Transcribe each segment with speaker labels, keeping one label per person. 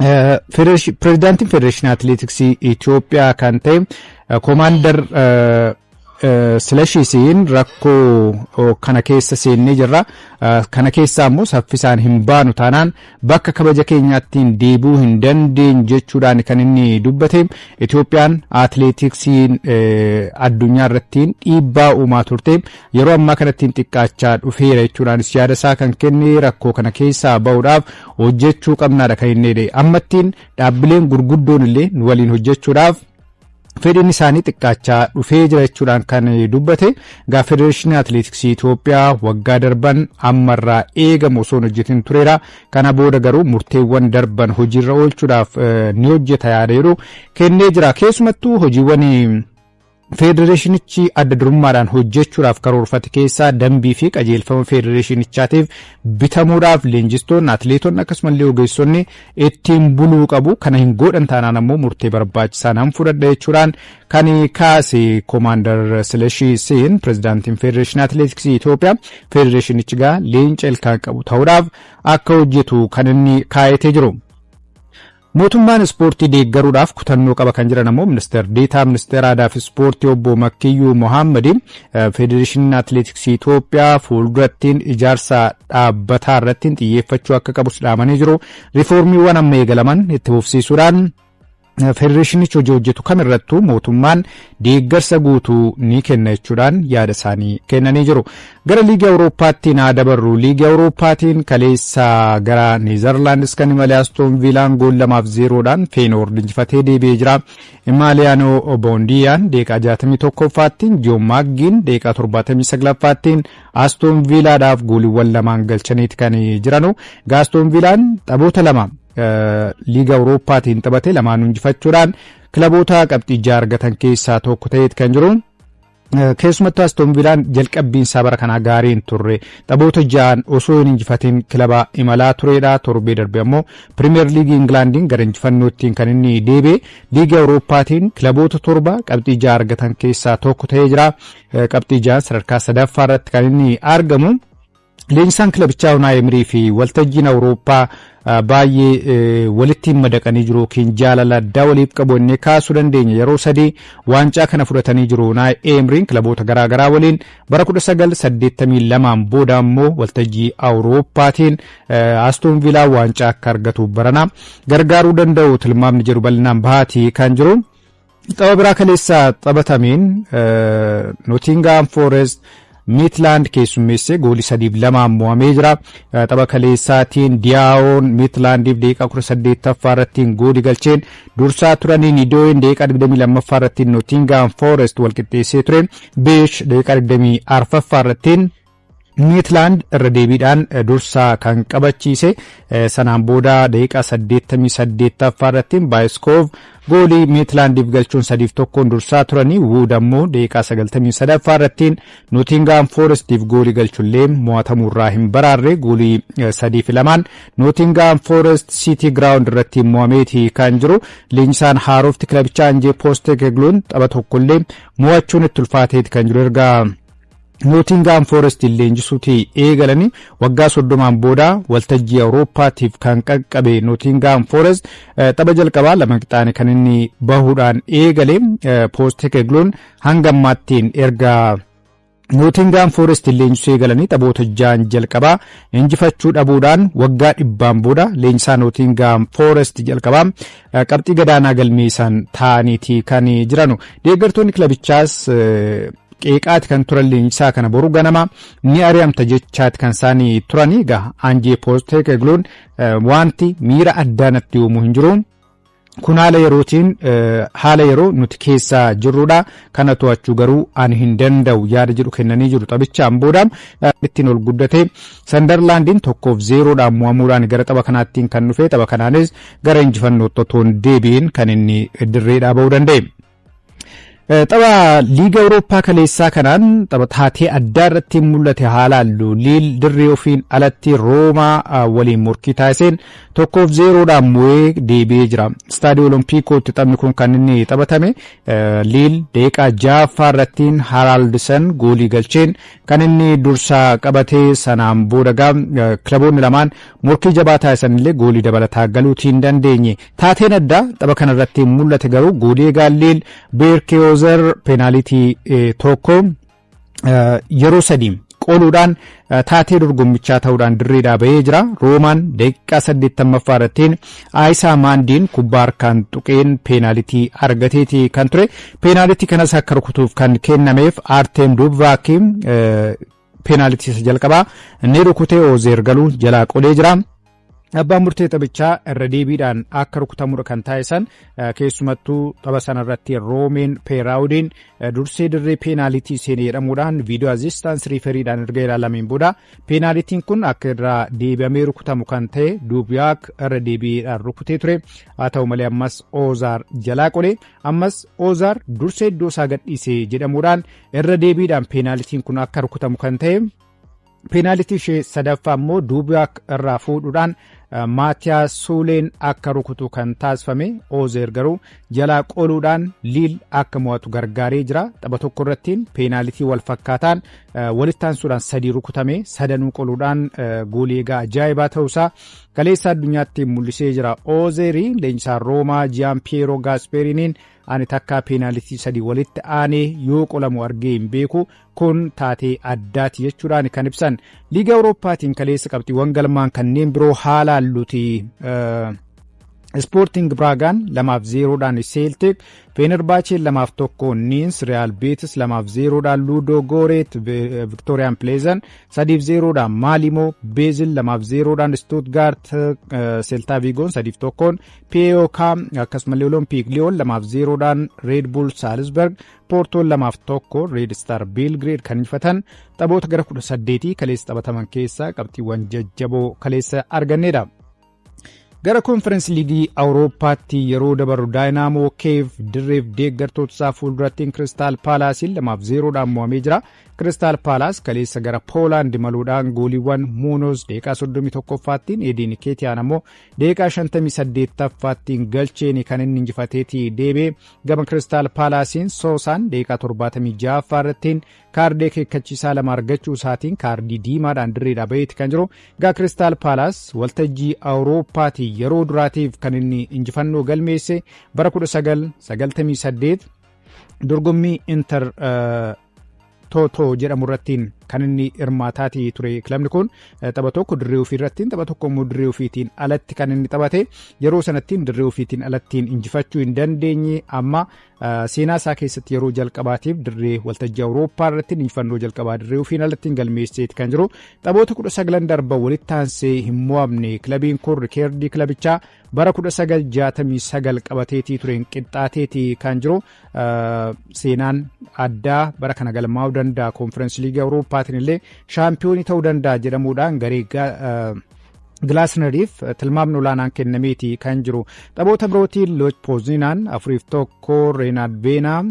Speaker 1: pirezidaantiin Federeeshinii Atileetiksii Itoophiyaa kan ta'e Koomaandar Silashisiin rakkoo kana keessa seennee jirra. Kana keessaa immoo saffisaan hin baanu taanaan bakka kabaja keenyaatti deebi'uu hin dandeenyu jechuudhaan kan inni dubbate. Itoophiyaan atileetiksiin addunyaa irratti dhiibbaa uumaa turte. Yeroo ammaa kanatti xiqqaachaa dhufeera jechuudhaanis yaada isaa kan kenne rakkoo kana keessaa ba'uudhaaf hojjechuu qabnaadha kan inni jedhe. Ammattiin dhaabbileen gurguddoon illee waliin hojjechuudhaaf fedhiin isaanii xiqqaachaa dhufee jira jechuudhaan kan dubbate. Federeeshinii Atileetiksii Itoophiyaa waggaa darban ammarraa eegamu osoo hojjetin tureera. Kana booda garuu murteewwan darban hojiirra oolchuudhaaf ni hojjeta yaada kennee jira. Keessumattuu hojiiwwan Federeeshinichi adda durummaadhaan hojjechuudhaaf karoorfate keessaa dambii fi qajeelfama Federeeshinichaatiif bitamuudhaaf leenjistoonni atileetonni akkasumallee ogeessonni ittiin buluu qabu. Kana hin godhan taanaan ammoo murtee barbaachisaan han fudhadha jechuudhaan kan kaase Koomaandar Silashisiin pirezidaantiin Federeeshinii Atileetiksii Itoophiyaa Federeeshinichi leenca ilkaan qabu ta'uudhaaf akka hojjetu kan inni kaayatee jiru. Mootummaan ispoortii deeggaruudhaaf kutannoo qaba kan jiran ammoo ministeera deetaa ministeera aadaa fi ispoortii obbo Makkiyyuu Mohaammed Federeeshiniin Atileetiksii Itoophiyaa fuuldurattiin ijaarsa dhaabbataa irratti xiyyeeffachuu akka qabus dhaamanii jiru. Riiformiiwwan amma eegalaman itti fufsiisuudhaan Federeeshinichi hojjetu kamirrattuu mootummaan deeggarsa guutuu ni kenna jechuudhaan yaada isaanii kennanii jiru. Gara Liiga Awurooppaatti dabarru. Liiga Awurooppaatiin kaleessa gara Neezerlaandis kan imale Aston Villaan gool 2-0dhaan Feyenoord injifatee deebi'ee jira. Imaaliyaanoo Boondiyaan deeqaa 61ffaattiin Joon Maaggiin deeqaa 79ffaattiin Aston Villaadhaaf gooliiwwan lamaan galchaniiti kan jiranu. Aston Villaan taphoota lama Liiga Awurooppaatiin taphate lamaan injifachuudhaan kilaboota qabxii 6 argatan keessaa tokko ta'eet kan jiru. Keessumattuu Aston Villaan jalqabbiin isaa bara kanaa gaarii hin turre. Taphoota 6 osoo hin injifatiin kilaba imalaa tureedha. Torbee darbe ammoo Pirimeer Liigii Ingilaandiin gara injifannootiin kan inni deebi'e. Liiga Awurooppaatiin kilaboota 7 qabxii 6 argatan keessaa tokko ta'ee jira. Qabxii 6 sadarkaa sadaffaa irratti kan inni argamu. Leenjisaan kilabichaa Unaay Emirii fi waltajjiin Awurooppaa baay'ee walitti madaqanii jiru. Kin jaalala addaa waliif qabu inni kaasuu dandeenya. Yeroo 3 waancaa kana fudhatanii jiru. Unaay Emiriin kilaboota garaagaraa waliin bara 1982 booda ammoo waltajjii Awurooppaatiin Aston Villaa waancaa akka argatu barana gargaaruu danda'u tilmaamni jedhu bal'inaan bahatii kan jiru. Tapha biraa kaleessa taphatameen Nottingham Forest Midland keessummeessee goolii 3-2 mo'amee jira. Tapha kaleessaatiin Diyaawoon Midlandiif deeqaa 18ffaa irratti goolii galcheen dursaa turaniin Idooyin deeqaa 22ffaa irratti Nottingham Forest walqixxeessee ture. Beesh deeqaa 24ffaa irratti Midland irra deebiidhaan dursaa kan qabachiise. Sanaan booda deeqaa 88ffaa irratti Baayiskoof goolii Midlandiif galchuun 3-1 dursaa turanii. Wood ammoo deeqaa 93ffaa irratti Nottingham Forestiif goolii galchullee mo'atamuurraa hin baraarre goolii 3-2 Nottingham Forest City Ground irratti mo'ameeti kan jiru. Leenjisaan haarofti kilabichaa Anjee Poostekegluun tapha tokkollee mo'achuun itti ulfaateeti kan jiru. Erga Nottingham Forest leenjisuutii eegalanii waggaa 30 booda waltajjii Awurooppaatiif kan qaqqabe Nottingham Forest tapha jalqabaa lama qixaane kan inni bahuudhaan eegale. Poostekegluun hanga ammaattiin erga Nottingham Forest leenjisuu eegalanii taphoota 6 jalqabaa injifachuu dhabuudhaan waggaa 100 booda leenjisaa Nottingham Forest jalqabaa qabxii gadaanaa galmeessan ta'aniiti kan jiranu. Deeggartoonni kilabichaas qeeqaati kan turan leenjisaa kana boru ganama ni ari'amta jechaati kan isaanii turanii. Anjee Poostekegluun wanti miira addaa natti uumuu hin jiru. Kun haala yerootiin haala yeroo nuti keessa jirrudha. Kana to'achuu garuu ani hin danda'u yaada jedhu kennanii jiru. Taphichaan booda ittiin ol guddate Sandarlaandiin 1-0dhaan mo'amuudhaan gara tapha kanaattiin kan dhufe. Tapha kanaanis gara injifannootti otoo hin deebiin kan inni dirreedhaa ba'uu danda'e. Tapha Liiga Awurooppaa kaleessaa kanaan tapha taatee addaa irratti mul'ate haalaallu Liil dirree ofiin alatti Roomaa waliin morkii taasiseen 1-0dhaan mo'ee deebi'ee jira. Istaadiyoo Olompikootti taphni kun kan inni taphatame Liil daqiiqaa 6ffaa irrattiin Haraldson goolii galcheen kan inni dursaa qabatee sanaan booda kilaboonni lamaan morkii jabaa taasisan illee goolii dabalataa galuutii hin dandeenye. Taateen addaa tapha kana irratti mul'ate garuu goolii Liil Beerkee penaltii tokko yeroo sadii qooluudhaan taatee dorgommichaa ta'uudhaan dirreedhaa bahee jira. Roomaan daqiiqaa 80ffaa irrattiin Aayisaa Maandiin kubbaa harkaan tuqeen penaltii argateeti kan ture. Penaltii kanas akka rukutuuf kan kennameef Artem Dubravkiin penaltii isa jalqabaa inni rukutee Oozeer galuu jalaa qolee jira. Abbaan murtee taphichaa irra deebiidhaan akka rukutamudha kan taasisan keessumattuu tapha sanarratti Roomeen Peeraawudiin dursee dirree peenaalitii seenee jedhamuudhaan viidiyoo azistaans riiferiidhaan erga ilaalameen booda peenaalitiin kun akka irraa deebi'amee rukutamu kan ta'e Duubiyaak irra deebiidhaan rukutee ture. Haa ta'u malee ammas Oozaar jalaa qolee ammas Oozaar dursee iddoo isaa gadhiisee jedhamuudhaan irra deebiidhaan peenaalitiin kun akka rukutamu kan ta'e. Peenaalitii ishee sadaffaa immoo Duubiyaak irraa fuudhuudhaan Maatiyaas Suuleen akka rukutu kan taasifame. Oozeer garuu jalaa qooluudhaan Liil akka mo'atu gargaaree jira. Tapha tokko irrattiin peenaalitii wal fakkaataan walitti aansuudhaan sadii rukutame sadanuu qooluudhaan goolii egaa ajaa'ibaa ta'uusaa kaleessa addunyaatti mul'isee jira. Oozeerii leenjisaa Roomaa Jiyaampiyeeroo Gaaspeeriiniin ani takkaa peenaalitii sadii walitti aanee yoo qolamu argee hin beeku kun taatee addaati jechuudhaan kan ibsan. Liiga Awurooppaatiin kaleessa qabxiiwwan galmaan kanneen biroo haalaalluti. Sporting Bragaan 2-0dhaan Celtic, Fenerbahce 2-1 Niins, Real Betis 2-0dhaan Ludo Goret, Victorian Pleasant 3-0dhaan Malimo, Basel 2-0dhaan Stuttgart, Celta Vigoon 3-1 PAOK akkasumallee Olympic Lyon 2-0dhaan Red Bull Salzburg, Porto 2-1 Red Star Belgrade kan injifatan. Taphoota gara 18 kaleessa taphataman keessaa qabxiiwwan jajjaboo kaleessa arganneedha. Gara konferensi liigii Awurooppaatti yeroo dabaru Daayinaamoo Keev dirreef deeggartoota isaa fuuldurattiin Kiristaal Paalaasiin 2-0dhaan mo'amee jira. Kiristaal Paalaas kaleessa gara Poolaand imaluudhaan gooliiwwan Muunoos daqiiqaa 31ffaattiin Edin Keetiyaan ammoo daqiiqaa 58ffaattiin galcheen kan inni injifateetii deebee gama Kiristaal Paalaasiin Soosaan daqiiqaa 76ffaa irrattiin kaardii akeekkachiisaa lama argachuu isaatiin kaardii diimaadhaan dirreedhaa baheeti kan jiru. Gaa Kiristaal Paalaas waltajjii Awurooppaatti yeroo duraatiif kan inni injifannoo galmeesse bara 1998 dorgommii Inter Toto jedhamu irrattiin kan inni hirmaataatii ture. Kilabni kun tapha tokko dirree ofii irrattiin tapha tokko immoo dirree ofiitiin alatti kan inni taphate. Yeroo sanattiin dirree ofiitiin alattiin injifachuu hin dandeenye amma seenaa isaa keessatti yeroo jalqabaatiif dirree waltajjii Awurooppaa irratti injifannoo jalqabaa dirree ofiin alattiin galmeesseeti kan jiru. Taphoota 19 darban walitti aansee hin mo'amne kilabiin kun rikeerdii kilabichaa bara 1969 qabateetii tureen qixxaateetii kan jiru. Seenaan addaa bara kana galmaa'uu danda'a. Konferensi liigii Awurooppaatiin illee shaampiyoonii ta'uu danda'a jedhamuudhaan garee Gilaasneriif tilmaamni olaanaan kennameeti kan jiru. Taphoota birootiin Looch Poozinaan 4-1 Reenaad Beenaa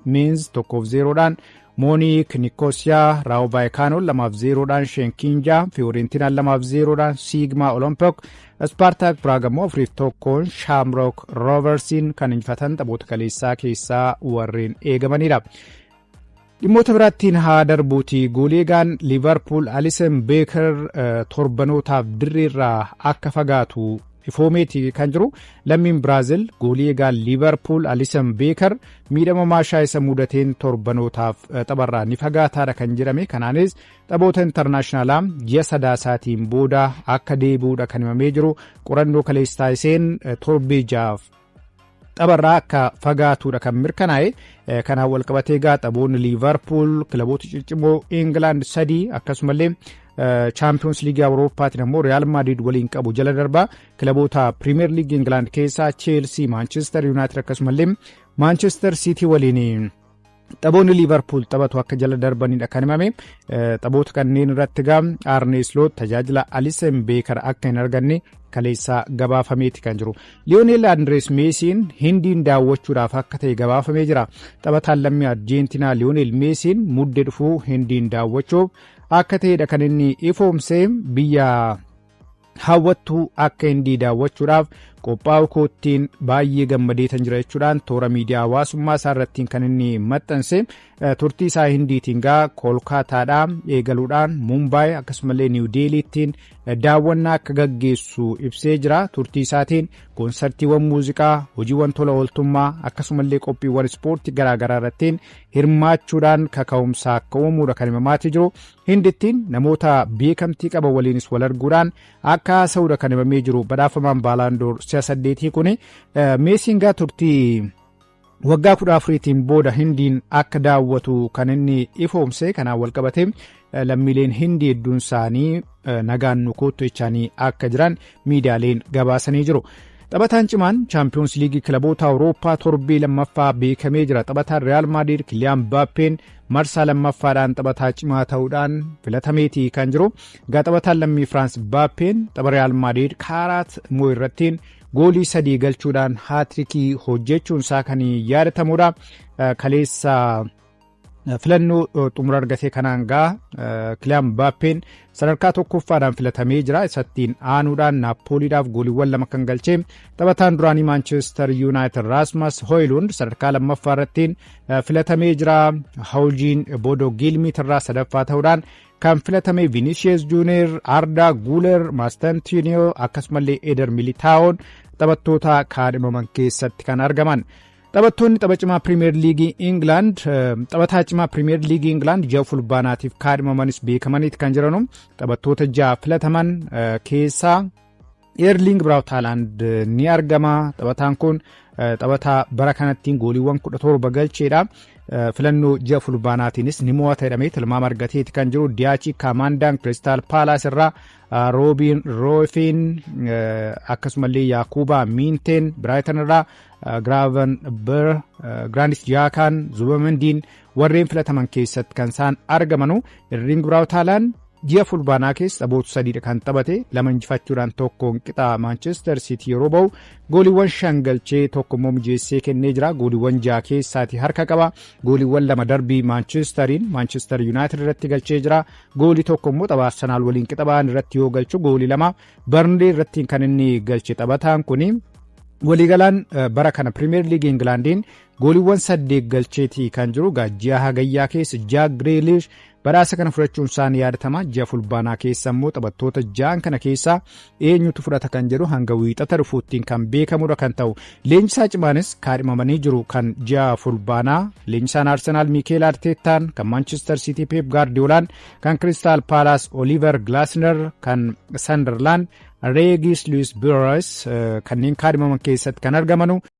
Speaker 1: Meens 1-0dhaan Mooniik Nikosiyaa Raawoo Vaayikaanoon 2-0dhaan Shenkinjaa Fiyoorentinaan 2-0dhaan Siigmaa Olompik Spartak Praagamoo 4-1 Shaamrook Rooversiin kan injifatan taphoota kaleessaa keessaa warreen eegamanidha. Dhimmoota biraattiin haa darbuuti. Gooleegaan Liverpool Alisson Beeker torbanootaaf dirreerraa akka fagaatu ifoomeeti kan jiru. Lammiin Biraazil gooleegaan Liverpool Alisson Beeker miidhama maashaa isa mudateen torbanootaaf tapharraa ni fagaataadha kan jedhame. Kanaanis taphoota intarnaashinaala ji'a sadaasaatiin booda akka deebi'uudha kan himamee jiru. Qorannoo kaleessa taasiseen torbee jaaf tapharraa akka fagaatuudha kan mirkanaa'e. Kanaan walqabatee taphoonni Liverpool kilaboota ciccimoo England 3 akkasumallee Champions League Awurooppaatiin ammoo Real Madrid waliin qabu jala darbaa. Kilaboota Premier League England keessaa Chelsea, Manchester United akkasumallee Manchester City waliin Taphoonni Liverpool taphatu akka jala darbanidha kan himame. Taphoota kanneen irratti Arne Slot tajaajila Alisson Becker akka hin arganne kaleessaa gabaafameeti kan jiru. Lionel Andres Messiin Hindiin daawwachuudhaaf akka ta'e gabaafamee jira. Taphataan lammii Arjentiinaa Lionel Messiin muddee dhufuu Hindiin daawwachuuf akka ta'edha kan inni ifoomsee. Biyya hawwattuu akka Hindii daawwachuudhaaf qophaa'uu kootiin baay'ee gammadee tan jira jechuudhaan toora miidiyaa hawaasummaa isaa irratti kan inni maxxanse. Turtii isaa Hindiitiin Kolkaataadhaa eegaluudhaan Mumbaay akkasumallee Niw Deeliittiin daawwannaa akka gaggeessu ibsee jira. Turtii isaatiin koonsartiiwwan muuziqaa, hojiiwwan tola ooltummaa akkasumallee qophiiwwan ispoortii garaagaraa irratti hirmaachuudhaan kaka'umsaa akka uumuudha kan himamaati jiru. Hindittiin namoota beekamtii qaban waliinis wal arguudhaan akka haasa'uudha kan himamee jiru. Badhaafamaan Baalaandoor 8 kun Meessiin turtii waggaa 14tiin booda Hindiin akka daawwatu kan inni ifoomse. Kanaan wal qabatee lammiileen Hindii hedduun isaanii nagaan nu kootu jechaanii akka jiran miidiyaaleen gabaasanii jiru. Taphataan cimaan Chaampiyoons Liigii kilaboota Awurooppaa torbee lammaffaa beekamee jira. Taphataan Real Madrid Kylian Mbappeen marsaa lammaffaadhaan taphataa cimaa ta'uudhaan filatameeti kan jiru. Taphataan lammii Firaans Mbappeen tapha Real Madrid kaaraat immoo irrattiin goolii 3 galchuudhaan haatirikii hojjechuun isaa kan yaadatamudha. Kaleessa filannoo xumura argatee kanaan Kylian Mbappeen sadarkaa tokkoffaadhaan filatamee jira. Isattiin aanuudhaan Naappooliidhaaf gooliiwwan 2 kan galchee. Taphataan duraanii Manchester United Rasmus Højlund sadarkaa lammaffaa irrattiin filatamee jira. Hawjiin Bodo Gilmit irraa sadaffaa ta'uudhaan kan filatame Vinicius Junior, Arda Guler, Mastantuono akkasumallee Eder Militaa'oon taphattoota kaadhimaman keessatti kan argaman. Taphattoonni tapha cimaa Premier League England taphataa cimaa Premier League England ji'a fulbaanaatiif kaadhimamanis beekamaniiti kan jiranu. Taphattoota 6 filataman keessaa Erling Braut Haaland ni argama. Taphataan kun taphataa bara kanattiin gooliiwwan 17 galcheedha. Filannoo ji'a fulbaanaatiinis ni mo'ata jedhamee tilmaama argateeti kan jiru. Diyaachii Kaamandaan Crystal Palace irraa Robin Roofin akkasumallee Yaakuubaa Miinteen Brighton irraa Gravenberch Granit Xhaka Zubimendi warreen filataman keessatti kan isaan argamanu. Erling Braut Haaland ji'a fulbaanaa keessa taphoota 3 kan taphate 2 injifachuudhaan tokkoon qixa Manchester City yeroo ba'u gooliiwwan 5 galchee tokko immoo mijeessee kennee jira. Gooliiwwan 6 keessaati harka qaba. Gooliiwwan 2 darbii Manchester United irratti galchee jira. Goolii tokko immoo tapha Arsenal waliin qixa ba'an irratti yoo galchu goolii 2 Burnley irratti kan inni galche. Taphataan kuni waliigalaan bara kana Premier League Englandiin gooliiwwan 8 galcheetii kan jiru. Ji'a hagayyaa keessa Jack Grealish badhaasa kana fudhachuun isaanii yaadatama. Ji'a fulbaanaa keessa immoo taphattoota 6 kana keessaa eenyutu fudhata kan jedhu hanga wiixata dhufuuttiin kan beekamudha kan ta'u. Leenjisaa cimaanis kaadhimamanii jiru kan ji'a fulbaanaa. Leenjisaan Arsenal Mikel Arteetaan, kan Manchester City Pep Guardiolaan, kan Crystal Palace Oliver Glasner, kan Sunderland Regis Luis Burrows kanneen kaadhimaman keessatti kan argamanu.